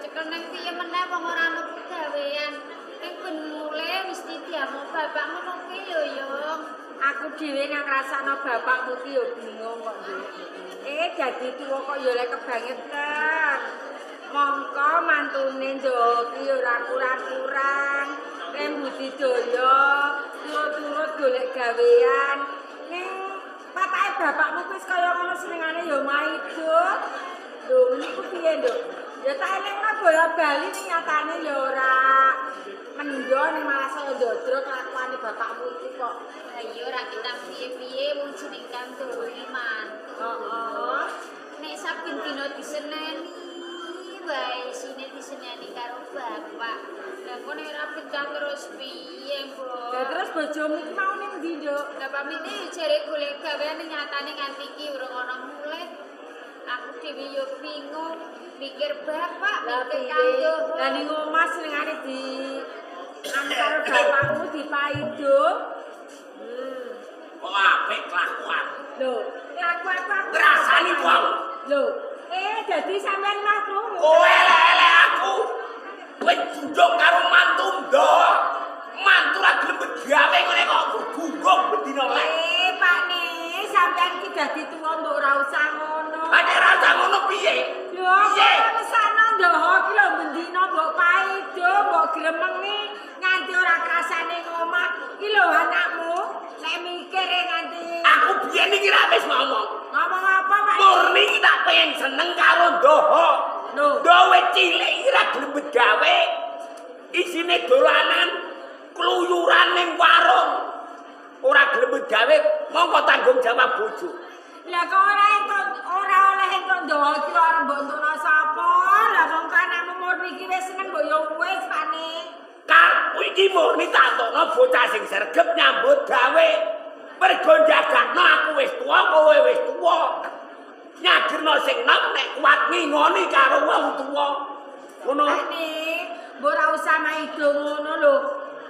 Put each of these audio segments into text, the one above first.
cekel nang piye meneh wong ora ono pegawean. Ning ben mulai mesti diamuk bapakmu nang piye yo yo. Aku dhewe nang ngrasakno bapakmu ki yo bingung kok, Nduk. Dadi tuwa kok yo lek kebangetan. Mongko mantune njoki ora kurang-kurang. Budi daya, turut-turut golek gawean. Ning patake bapakmu wis kaya ngono senengane ya maido. Lho, niku piye, Nduk? Ya tak elingno bola-bali ning nyatane ya ora mendho ning malah saya ndodro kelakuane bapakmu iki kok. Lah iya ora kita piye-piye wong jeneng kandhane mantu. Heeh. Nek saben dina diseneni wae sine diseneni karo bapak. Lah kok nek ora becah terus piye, Mbok? Lah terus bojomu iki mau ning ndi, Nduk? Lah pamite jare golek gawean ning nyatane nganti iki urung ana mulih. Aku dhewe yo bingung mikir bapak, mikir kanggo. Lah ning omah senengane di karo bapakmu dipaido. Kok apik kelakuan. Lho, kelakuan aku Ngrasani wong. Lho, dadi sampean mah krungu. Kowe elek-elek aku. Kowe jujug karo mantu ndok. Mantu ra gelem gawe ngene kok gunggung bendina lek. Pak nih, sampean ki dadi tuwa mbok ora usah ngono. Ane ra usah ngono piye? Lho, kok mesana ndoho ki lho bendina mbok paido, mbok gremengi nganti ora krasane ngomah. Ki lho anakmu, nek mikire nganti Aku biyen iki ra wis ngomong. ngomong apa, Pak? Murni iki tak pengen seneng karo ndoho. Lho, Dowe cilik iki ra gelem gawe. Isine dolanan kluyuran ning warung. Ora gelem gawe, mongko tanggung jawab bojo. lah kok ora oleh entuk ndoho ki lho arep mbok entukno sapa? Lah wong anakmu murni ki wis seneng mbok yo wis, Pak nih. Karepku iki murni tak entokno bocah sing sregep nyambut gawe. Mergo jagakno aku wis tuwa, kowe wis tuwa. Nyagerno sing nom nek kuat ngingoni karo wong tuwa. Ngono. Nih, mbok ora usah maido ngono lho.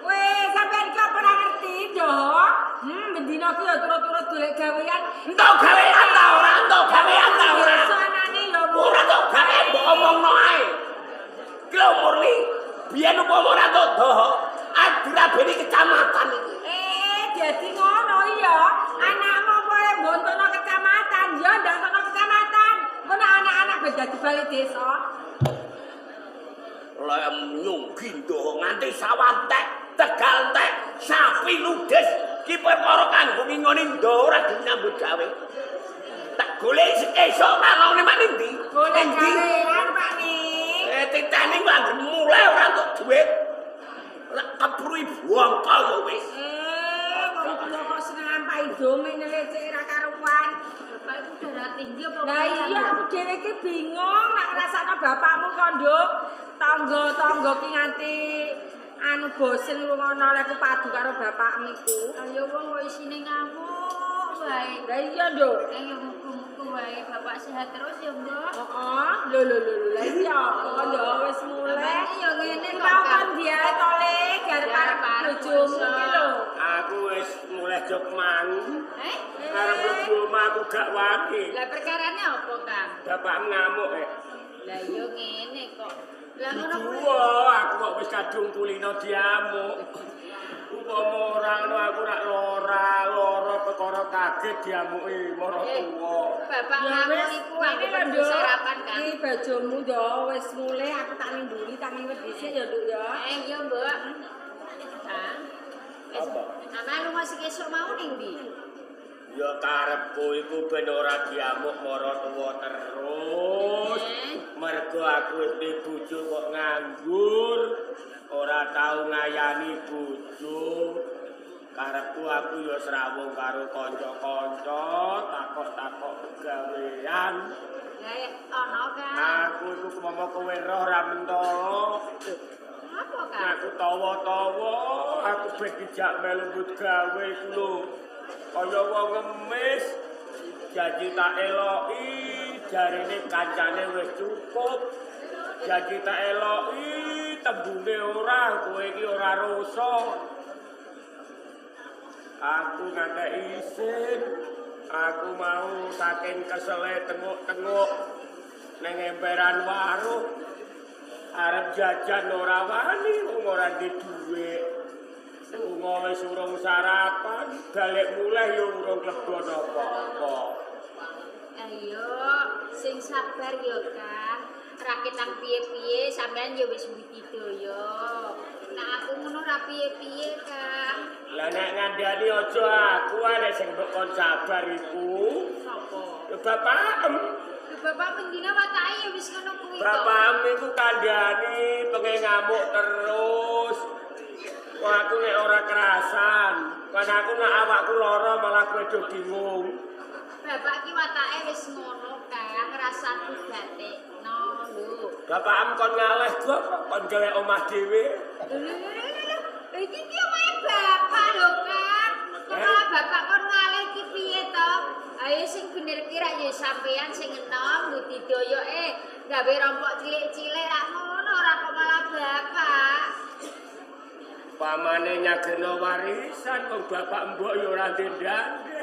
Weh, sampean ki apa ora ngerti, Ndoh? Bendina ki yo turut-turut golek gawean. Entuk gawean ta ora, entuk gawean ta ora. Biasane yo Ora entuk gawean mbok omongno ae. Ki lho murni, biyen upama ora entuk doho, adirabeni kecamatan iki. Dadi ngono iya. Anakmu kowe mbok entukno kecamatan, yo ndak entukno kecamatan. Ngono anak-anak ben dadi balik desa. Lem nyunggi ndoho nganti sawantek, tegal tek, sapi ludes. Ki perkara kanggo ngingoni ndoho ora gelem nyambut gawe. Tak golek esuk kalone mak ning ndi? Golek gawean, Pak nih. Titane kok anggere mulai ora entuk dhuwit. Ora keprui bongko yo wis. Wong tuwa kok seneng paido menele cek ra karuan. Bapak iku darah tinggi apa? Lah iya aku dhewe ki bingung nek ngrasakno bapakmu kok, Nduk. Tangga-tangga ki nganti anu bosen lungono lek padu karo bapakmu iku. Ayo wong kok isine ngamuk wae. Lah iya, Nduk. Ayo muga-muga wae bapak sehat terus ya, Mbok. Heeh. Lho lah iya kok Nduk wis mulai. Ya ngene kok. Kok kan dia tole garep bojomu ki lho. Aku wis mulai jog mangu. Karo Eh? bojomu aku gak wani. Lah perkarane apa, Kang? Bapakmu ngamuk Lah yo ngene kok. Lah ngono kuwi. Duwa, aku kok wis kadung kulino diamuk. Upama ora ngono aku rak lara perkara kaget diamuki marang tuwa. Bapak Ya ngamuk wis, iku ini aku lho, perlu Nduk. sarapan, Kang. Iki bojomu yo wis mulai aku tak ninduli tak ngiwet dhisik ya, Nduk ya. Iya, Mbok. Kang. Apa? Ana lu masih esuk mau ning ndi? Ya karepku iku ben ora diamuk marang tuwa terus. Mergo aku wis duwe bojo kok nganggur, ora tau ngayani bojo. Karepku aku ya srawung karo kanca-kanca, takok-takok gawean. Lah ana, Kang. Aku iku kemama kowe roh ra mentolo. Apa, Kang? Aku tawa-tawa, aku ben dijak melu but gawe iku lho. Kaya wong ngemis, janji tak eloki, jarine kancane wis cukup. Janji tak eloki, tembune ora, kowe iki ora rasa. Aku ngakei isin, aku mau saking kesele tenguk-tenguk nang emperan warung. arep jajan ora wani wong ora duwe dhuwit. Lunga wis urung sarapan, balik mulai yo urung klebon apa-apa. Ayo, sing sabar yo, Kang. Raketang piye-piye sampean yo wis budidaya. Nah aku ngono ra piye-piye, Kang. Lah nek ngandani aja aku arek sing mbok kon sabar iku. Sapa? Ya bapakmu. Bapak pendina watake ya wis ngono kuwi to. Bapakmu iku kandhani pengen ngamuk terus. Wah aku nek ora kerasan, kan aku nek awakku lara malah kowe do bingung. Bapak ki watake wis ngono, Kang, ngrasaku batikno lho. Bapakmu kon ngaleh kok kon gawe omah dhewe. Lho iki ki omahe bapak lho, Kang. Kok malah bapak kon ngalih ki piye to? Ayo sing bener ki ra ya sampean sing enom budidaya gawe rompok cilik-cilik ra ngono ora kok malah bapak. Pamane nyageno warisan kok bapak mbok ya ora ndendane.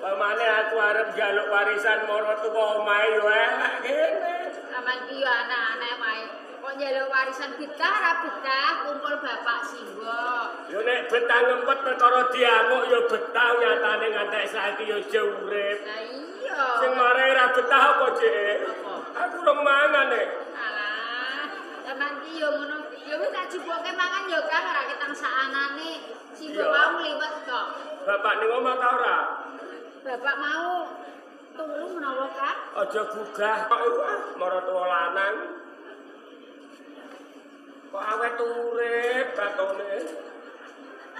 Pamane aku arep njaluk warisan marang tuwa omahe ya elek kene. Aman ki yo anak-anak wae. Kok njaluk warisan betah ra betah kumpul bapak simbok. Yo nek betah ngempet perkara diamuk ya betah nyatane ngantek saiki ya urip. Lah iya. Sing mare ra betah apa, Dik? Apa? Aku rong mangan nek. Alah, aman ki yo ngono. Yo wis tak juboke mangan yo Kang ora ketang saanane. Simbok Iya. mau liwet kok. Bapak ning omah ta ora? Bapak mau turu menawa Kang? Aja gugah kok iku marang tuwa lanang. Kok awet urip katone.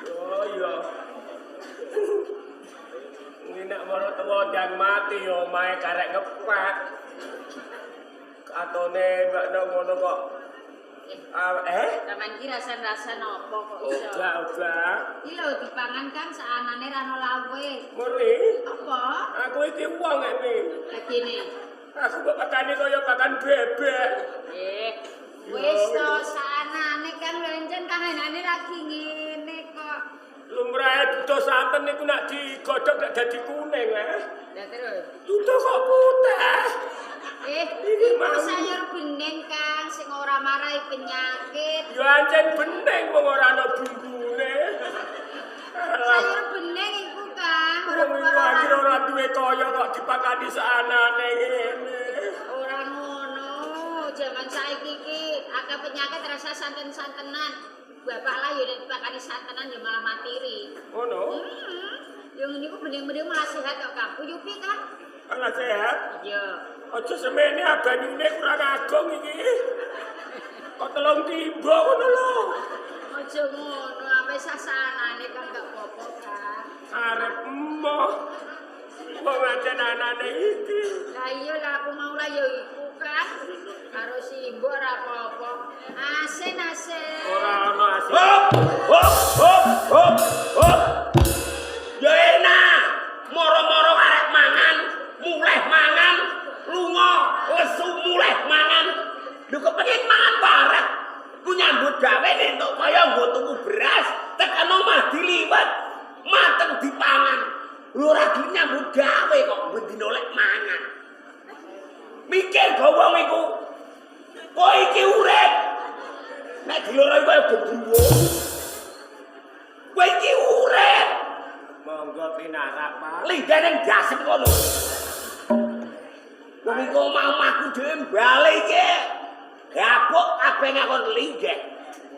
Yo iya. Ini nek marang tuwa dan mati yo omahe karek ngepek. Katone mbak ngono kok. Taman ki rasan-rasan apa kok iso? Uga. Iki lho dipangan Kang saanane ra ono lawe. Murni, Apa? aku iki wong iki. Lah kene. Aku kok pakane kaya pakan bebek. Wis to saanane Kang lencen kahanane lagi ngene kok. Lumrahe duda santen niku nek digodhog gak dadi kuning Lah terus. Duda kok putih. Iku sayur bening Kang sing ora marai penyakit. Ya ancen bening wong ora ana bumbune. Sayur bening iku Kang, Wong iki ora duwe kaya kok dipakani saanane ngene. ora ngono. Jaman saiki iki akeh penyakit rasa santen-santenan. Bapak lah yo nek dipakani santenan yo malah matiri. Ngono. Yang niku bening-bening malah sehat kok Kang. Uyupi Kang. Ana sehat. Iya. Aja semene abanyune kurang agung iki. Kok telung timba ngono lho. Aja ngono, ape sasanane Kang gak apa-apa Kang. Arep emoh. Wong ancen anane iki. Lah iya lah aku mau lah yo iku Kang. Karo simbok ora apa-apa. Asin-asin. Ora ana asik. Hop. Ya enak. Moro-moro arek mangan, muleh mangan, lunga, lesu muleh mangan. Lho kok pengen mangan bareng. Ku nyambut gawe entuk kaya nggo tuku beras, tekan omah diliwet, mateng dipangan. Lho ora gelem nyambut gawe kok bendina lek mangan. Mikir go wong iku. Kok iki urip. Nek diloro iku kaya gedruwo. Kowe iki urip. Monggo pinarak, Pak. Linggih ning dasem kono. Wong iku omah-omahku dhewe mbale iki. Gabuk kabeh ngakon linggih.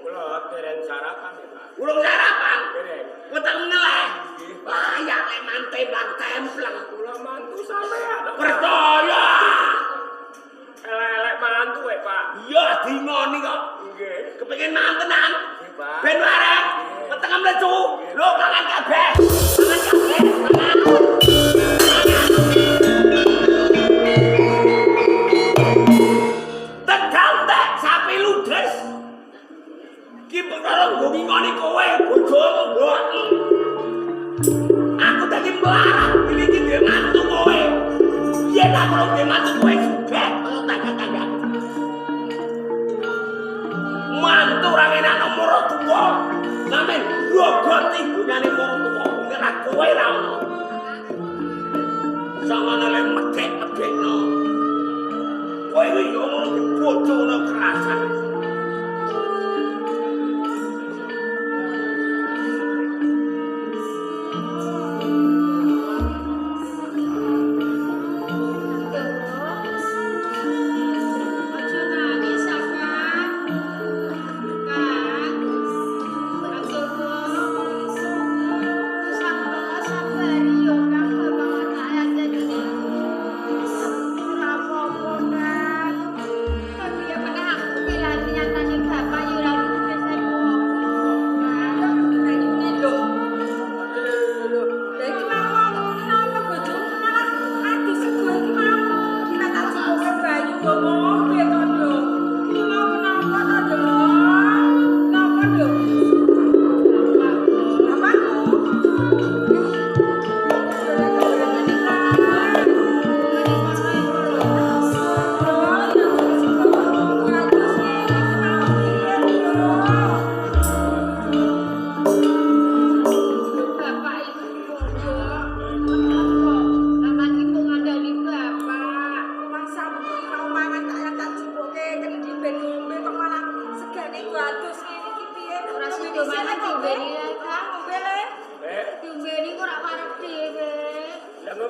Kula dereng sarapan, Pak. Urung sarapan? Dereng. Weteng ngeleh. Layak lek mantemblang templeng. Kula mantu sampean. Percaya. Elek-elek mantu Pak. Iya dingoni kok. Nggih. Kepengin mantenan. Nggih, Pak. Ben wareng. Weteng mlecu. Lho mangan kabeh. Mangan kabeh. Mangan. Tegal tek sapi ludes. Ki perkara nggo ngingoni kowe bojomu mbok. Aku dadi mlarang iki dhewe mantu kowe. Yen aku ora dhewe mantu kowe juga tangga-tangga. Mantu ora enak nomor tuwa. Sampe grogoti dunyane nomor tuwa. Ora kowe ra ono. Samane lek medhek-medhekno. Kowe iki yo ngono bojo ora keras.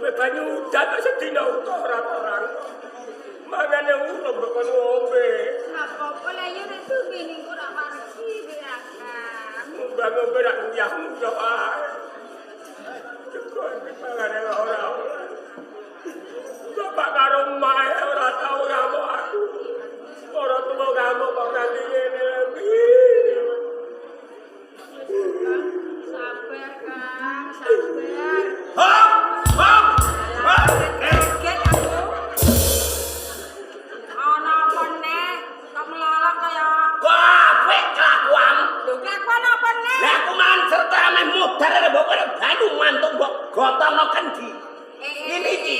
ngombe banyu udan sedina ora orang. Mangane urung kok ngombe. Apa-apa lah yo nek tuwi ning ora wargi Kang. Ngombe rak nyah yo ae. Cukup mangane ora. Bapak karo mae ora tau ngamuk aku. Ora tuwa ngamuk kok nganti ngene iki. Sabar Kang, sabar. Hop! Hop! Hop! Kaget aku. Ana apa nek? Kok melolok kaya Apik kelakuan. lho kelakuan apa nek? Lah aku man serta ameh mudar arep mbok karo banyu mantuk mbok gotono kendi. Ini iki.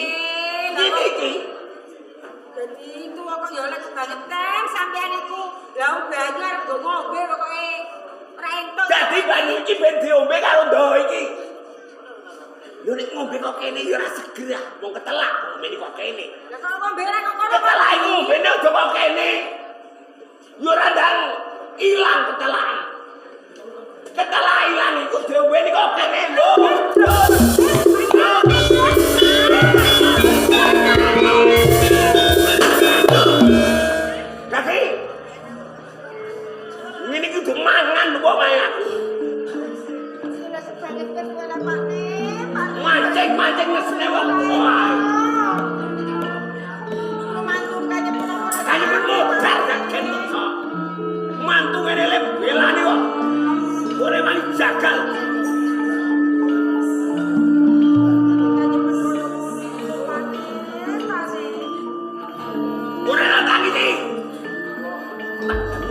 Ini iki. Jadi itu kok ya oleh kebangetan sampean iku. Lah banyu arep go ngombe pokoke ora entuk. Dadi banyu iki ben diombe karo ndo iki. Lho nek ngombe kok kene ya ora seger ah, wong ketelak ngombe kok kene. Lah kok ngombe ra kok kono. Ketelak iki ngombene aja kok kene. Ya ora ndang ilang ketelakan. Ketelak ilang iku diombe kok kene lho. Dadi ngene iki kudu mangan lho kok kaya aku. Sudah sebanget wala Pak Nek. Mancing-mancing nesne wong tuwa. Mantu kaya pun ora. Kaya modal gak kenso. Mantu ngene le belani kok. Ora wani jagal. Ora datang iki.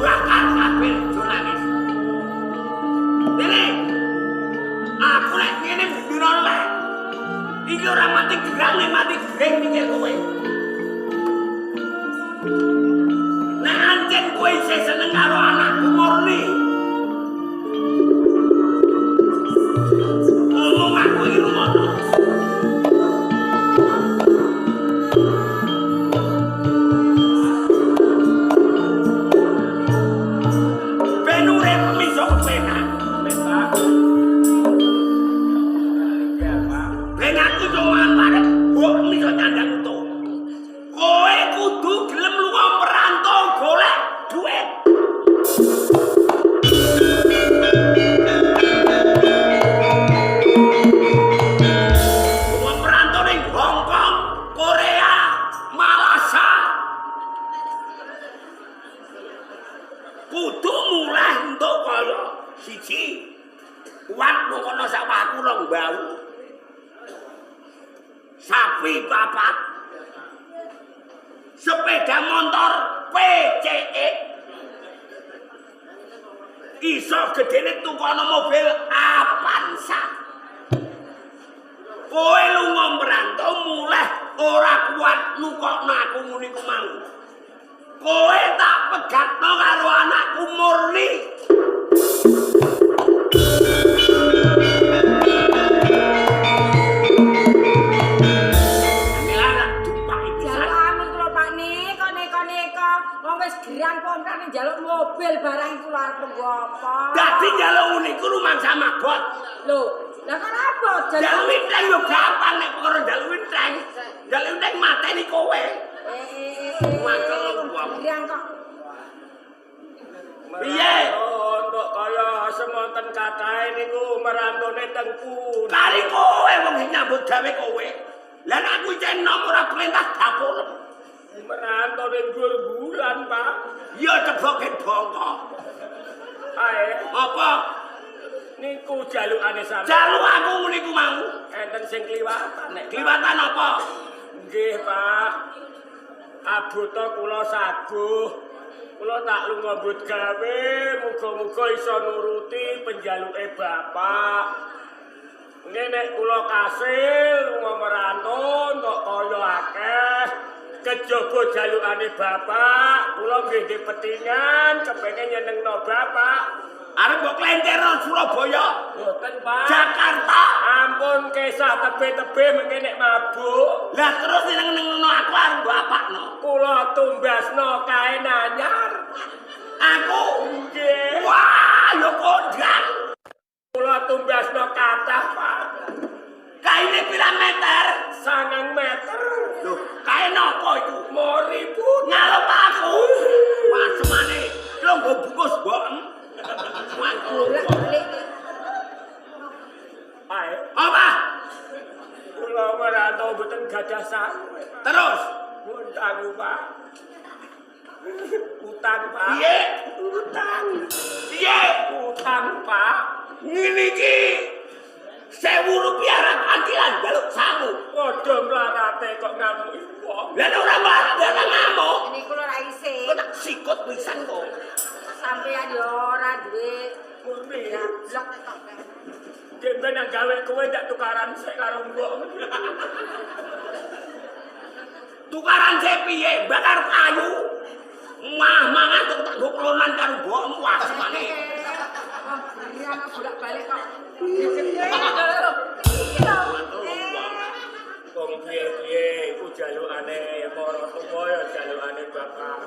Bakar kabeh jurnalis. Dene. Aku lek ngene biro lek. Iki ora mati gerang nek mati gering mikir kowe. Nek ancen kowe isih seneng karo anakku murni. Ngomong aku iki rumono. Ben urip miso kepenak. Ben aku cuma marek mbok miso nyandang utuh. Kowe kudu gelem lunga merantau golek duit. Lunga merantau ning Hong Kong, Korea, Malaysia. Kudu mulai entuk kaya siji. Kuat ngono sawahku rong bau. Sapi papat. Sepeda motor PCE. Iso gedene tukono mobil Avanza. Kowe lunga merantau mulai ora kuat nukokno aku ngene iku mau. Kowe tak pegatno karo anakku murni. Jaluk kula Pak Nek, kok neko-neko wong wis gerang kontrane njaluk mobil barang iku lho arep nggo apa? Dadi njaluk niku rumangsa magot. Lho, lah kok apa Njaluk winteng yo gampang nek perkara njaluk winteng. Njaluk winteng mateni kowe. Mangkel wong. Gerang kok. Piye? Untuk kaya semonten katahe niku merantone tengku. Kari kowe wong sing nyambut gawe kowe. Lah nek aku cek nom ora perintah dapur. Merantone bulan, Pak. Ya ceboke bongko. Ae, Apa? niku jalukane sampeyan. Jaluk aku ngene iku mau. Enten sing kliwatan nek Kliwatan apa? nggih, Pak. Abota kula saguh. Kula tak lunga mbut gawe, muga-muga iso nuruti penjaluke Bapak. Nek kula kasil lunga merantau entuk kaya akeh. Kejaba jalukane Bapak, kula nggih dipetingan kepengin nyenengno Bapak. Arep mbok klenterno Surabaya, Mboten, Pak. Jakarta. Ampun kesah tebe-tebe mengene mabuk. Lah terus nyeneng-nyenengno aku arep bapakno. Kula tumbasno kain anyar. Aku Nggih. wah, yo kondang. Kula tumbasno kathah, Pak. Kaine pira meter? 1 iku? Mori pun. Ngalep aku. Pasemane lho nggo bungkus bokem. Bolak-balik. Ae, Apa? kula merantau mboten gadah sawe. Terus Utang, Pak. Utang, Pak. piye? Utang. Piye? Utang, Pak. Ngene iki 1.000 rupiah ra kantilan jaluk sangu. Padha mlarate kok ngamuki wong. Lah nek ora mlarat ora ngamuk. Ini kula ra isih. Kok tak sikut pisan kok. Sampeyan yo ora duwe Murni. blok tok. Demben yang gawe kowe ndak tukaran sik karo mbok. Tukaran sik piye? Bakar kayu. Mah mangan kok tak nggo klonan karo mbokmu asmane. Ini anak bolak-balik kok. Iya. Wong piye-piye iku jalukane para tuwa ya jalukane bapak.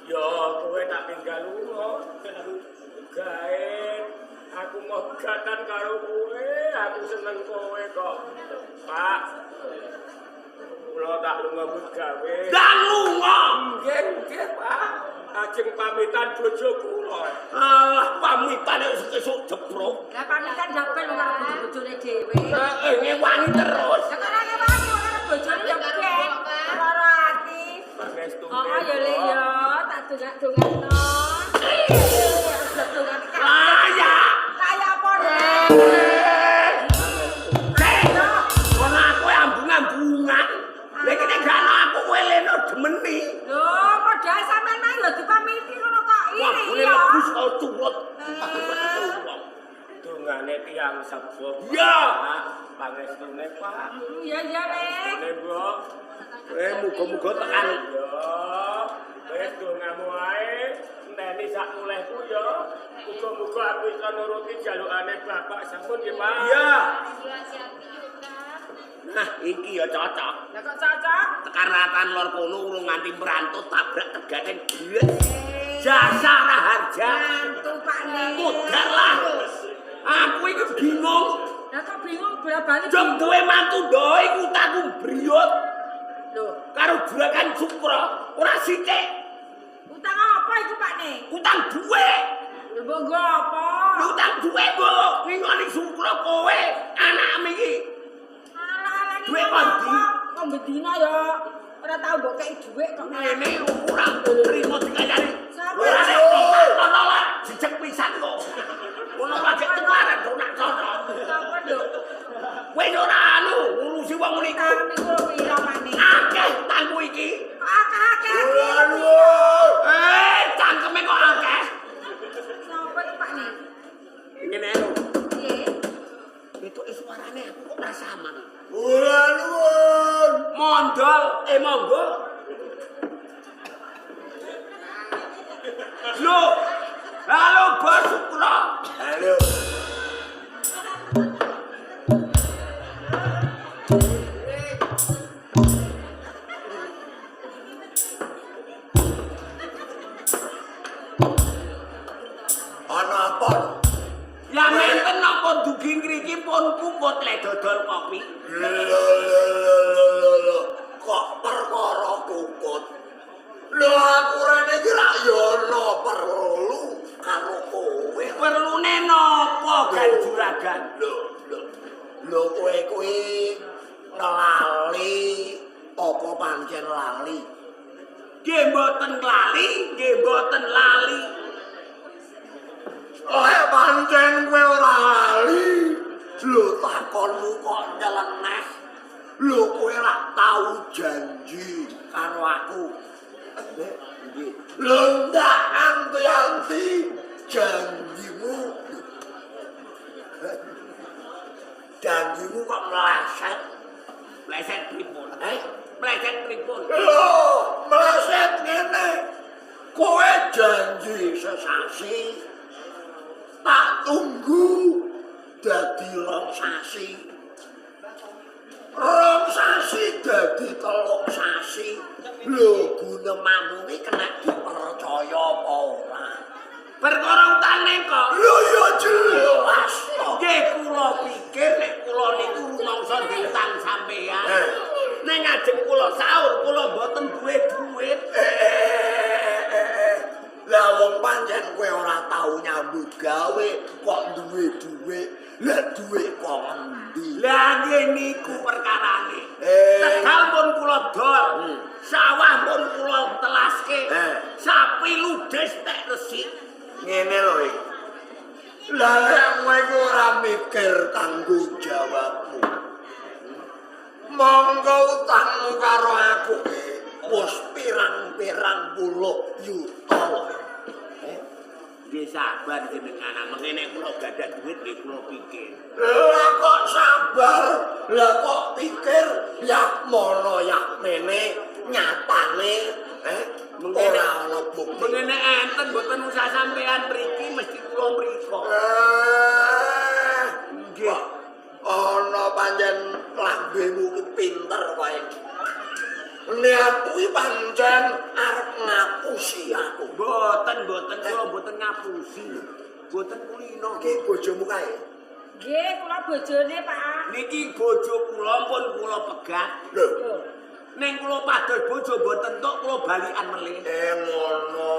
Ya kowe tak tinggal lunga. Gawe aku mau gatan karo kowe, aku seneng kowe kok. Pak. Kula tak lunga mbut gawe. Dak lunga. Nggih, Pak. Ajeng pamitan bojo kula. Alah pamitan esuk jebrok. Lah pamitan jabel karo bojo-bojone dhewe. Ngewangi terus. Ya kok ora ngewangi karo bojone yo ben. Lara ati. Pangestu. Oh ya le yo tak dongak-dongakno. Kaya. Kaya apa rek? Kono aku ambung-ambungan. Lek nek gak ana aku kowe leno demeni. Lho, padha sampean nang lho dipamiti ngono kok Wah, iri boleh ya. lebus kau curut. Dungane tiyang sepuh. Ya. Pangestune, Pak. Iya iya rek. Ne, Mbok. Muga-muga tekan. Ya. Wis dongamu ae. Neni sak mulehku ya. Muga-muga aku iso nuruti jalukane Bapak sampun nggih, Pak. Iya. Hati-hati yo, Kak. Nah, iki ya cocok. Lah kok cocok? Tekan lor kono urung nganti merantut tabrak tegaten blet. Jasa raharja. Mantu Pak Ning. Modal lah. Aku iki bingung. Lah kok bingung bola-balik. Jom duwe mantu ndok iku utangku briyut Lho, karo juragan Sukra. Ora sithik. utang apa iku Pak Ning? Utang duwe. Lho mbok nggo apa? Utang duwe, Mbok. Ngingoni Sukra kowe, anakmu iki. Alah-alah Duwe kondi. Kok bedina ya ora tau mbok kei dhuwit kok Ngene kurang trimo dikandani. Sapa? Ora nek ana lah jejeg pisan kok. Ono lagi tukaran donak cocok. Sapa lho? Kowe ora anu ngurusi wong niku. Utang niku pira Pak Ning? Akeh utangmu iki. Akeh-akeh. Cangkeme kok akeh. Sapa iku Pak Ning? Ngene lho. Piye? Itu suarane aku kok rasaman. Ora nuwun. Mondol, monggo. Lho. Halo Bos Sukra. Halo. Ana apa? Ya menten napa dugi ngriki pun kuput lek dodol kopi. Lho. Kok perkara kukut. Lho aku rene iki ra yo ono perlu karo kowe. Perlune napa gan juragan? Lho kowe kuwi ngelali apa pancen lali? Nggih mboten lali, nggih mboten lali. Lek pancen kowe ora lali, lho takonmu kok nyeleneh. Lho kowe ra tau janji karo aku. Nggih. Lho ndak anti-anti janjimu. Janjimu kok meleset. Meleset pripun? Meleset pripun? Lho, meleset ngene. Kowe janji sesasi. Tak tunggu dadi 2 sasi. 2 sasi dadi 3 sasi. Lho, gunemamu iki kena dipercaya apa ora? Perkara utane kok. Lho ya jelas to. Nggih kula pikir nek kula niku rumangsa ditang sampean. Ning ajeng kula kula sahur, kula mboten duwe duit. Lah wong pancen kowe ora tau nyambut gawe kok duwe duit. Lah duit kok endi? Lah nggih niku perkarane. Tegal pun kula dol. Sawah pun kula telaske. Sapi ludes tek resik. Ngene lho iki. Lah nek kowe ora mikir tanggung jawabmu. Monggo utangmu karo aku wis pirang-pirang puluh yuta. Nggih sabar jenengan, mengene kula gadah duit nggih kula pikir. Lah kok sabar? Lah kok pikir ya mono ya mene nyatane ora ana bukti. Mengene enten mboten usah sampean mriki mesti kula mriko. Nggih. Ana pancen lambemu ki pinter kowe. Nek kuwi pancen arep ngapusi aku. Mboten kula mboten ngapusi. Mboten kulino. Ki bojomu kae. Nggih, kula bojone, Pak. Niki bojo kula pun kula pegat. Lho, Ning kula pados bojo mboten tok kula balikan melih. ngono.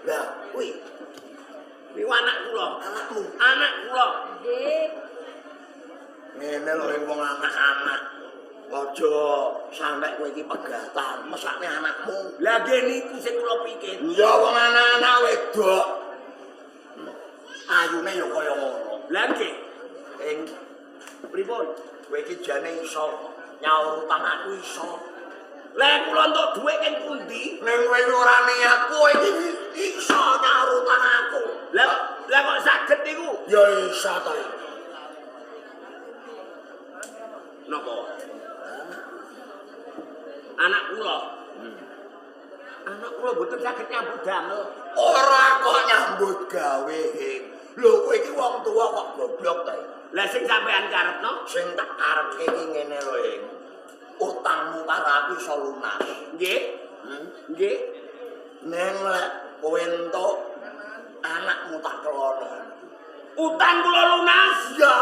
Lah, kuwi Niku anak kula. anakmu. Anak kula. Nggih. Ngene lho wong anak-anak. Aja sampe kowe iki pegatan, mesake anakmu. Lah nggih niku sing kula pikir. Ya wong anak-anak wedok. Ayune ya kaya ngono. Lah nggih. Ing pripun? Kowe iki jane iso nyaur utang aku iso. Lah kula entuk dhuwit ing pundi? Ning kowe ora niat kowe iki iso nyaur utang aku. Lah kok saged niku? Ya iso to. Napa? Anak kula. Anak kula mboten saged nyambut damel. Ora kok nyambut gawe. Lho kowe iki wong tuwa kok goblok ta. Lah sing sampean karepno? Sing tak karepke iki ngene lho, Ing. Utangmu karo aku iso lunas. Nggih. Nggih. Neng lek kowe entuk anakmu tak keloni. Utang kula lunas. Iya.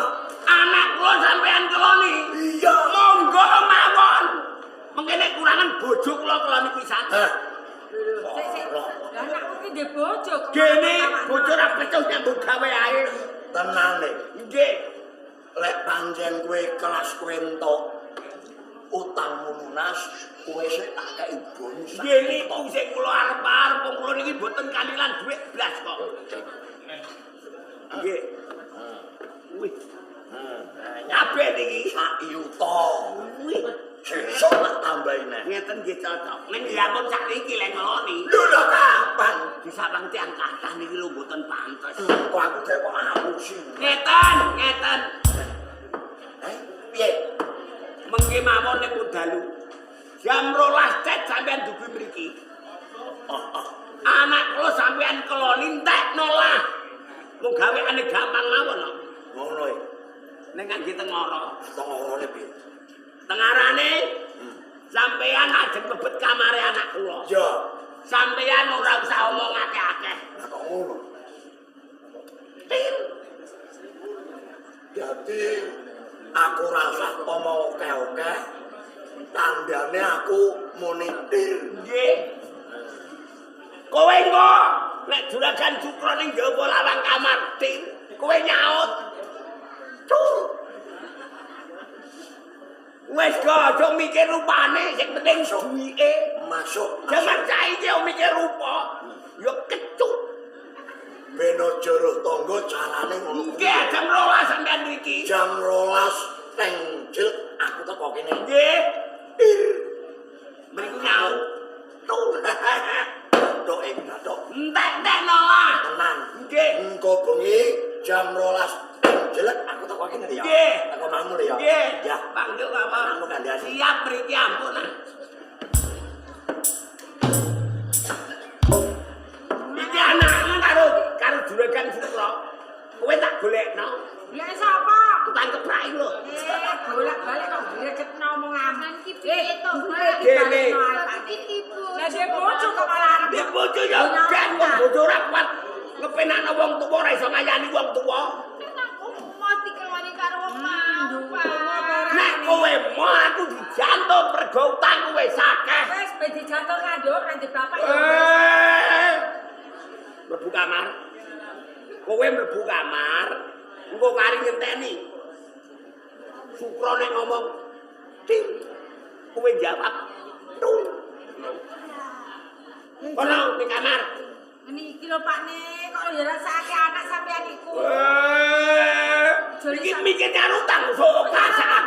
Anak kula sampean keloni. Iya. Monggo mawon. Mengkene kurangan bojo kula keloni pisan. Sik. Lah anakku ki ndek bojo. kok Gene malah bojo ra becus nyambut gawe ae. Tenan nek. Nggih. Lek pancen kowe kelas kowe entuk utangmu lunas, kowe sik tak kei bonus. Nggih niku sing kula arep-arep wong kula niki mboten kanilan dhuwit blas kok. Nggih. Wih. Kabeh niki Sak yuta. wih. Sesuk tak tambahi neh. Ngeten nggih cocok. Ning yamun sakniki lek ngeloni. Lho lho kapan? Disabang tiang kathah niki lho mboten pantes. Kok aku kok ngapusi. Ngeten. Piye? Mengki mawon nek dalu. Jam 12 cet sampean dugi mriki. Anak kula sampean keloni entekno lah. Wong gaweane gampang mawon kok. Ngono iki. Ning kan ditengoro. Tongorone piye? Tengarane sampean ajeng mlebet kamare anak kula. Ya, Sampean ora usah omong akeh-akeh. kok ngono. Jadi aku rasa omong oke-oke. Tandane aku muni til. Nggih. Kowe engko nek juragan cukro ning jaba lawang kamar tim, kowe nyaut. Tuh. Wes go aja mikir rupane, sing penting duwike. Masuk. Jaman saiki yo mikir rupa. Yo kecut. Ben aja roh tangga carane ngono. Nggih, jam 12 sampean mriki. Jam 12 teng jil aku teko kene. Nggih. Mriku nyaut. Tuh. Dok ing dok. Entek-entekno lah. Tenan. Nggih. Engko bengi jam 12 jelek aku teko kene ya. Nggih. Teko mamu ya. Nggih. Ya. Panggil apa? Anu kandhane. Siap mriki ampun. Iki anakmu karo juragan Sukro. Kowe tak golekno. Lah sapa? Tukang keprak lho. Bolak-balik kok gregetno omonganmu. Ki piye to, Mbak? Gene. Iki tipu. Lah dhek bojo kok malah arep. Dia bojo ya ben wong bojo ora kuat. Ngepenakno wong tuwa ora iso ngayani wong tuwa. Mati keloni karo wong mau, Pak. Nek kowe mau aku dijantuk mergo utangku wis akeh. Wis ben dijatuhkan yo kanthi bapak yo. Mlebu kamar. Kowe mlebu kamar, engko kari ngenteni. Sukrone ngomong, "Ting." Kowe jawab, "Tung." Kono ning kamar. Niki lho Pak Ne, kok ya rasake anak sampean iku. Iki mikir karo utang sok kasar.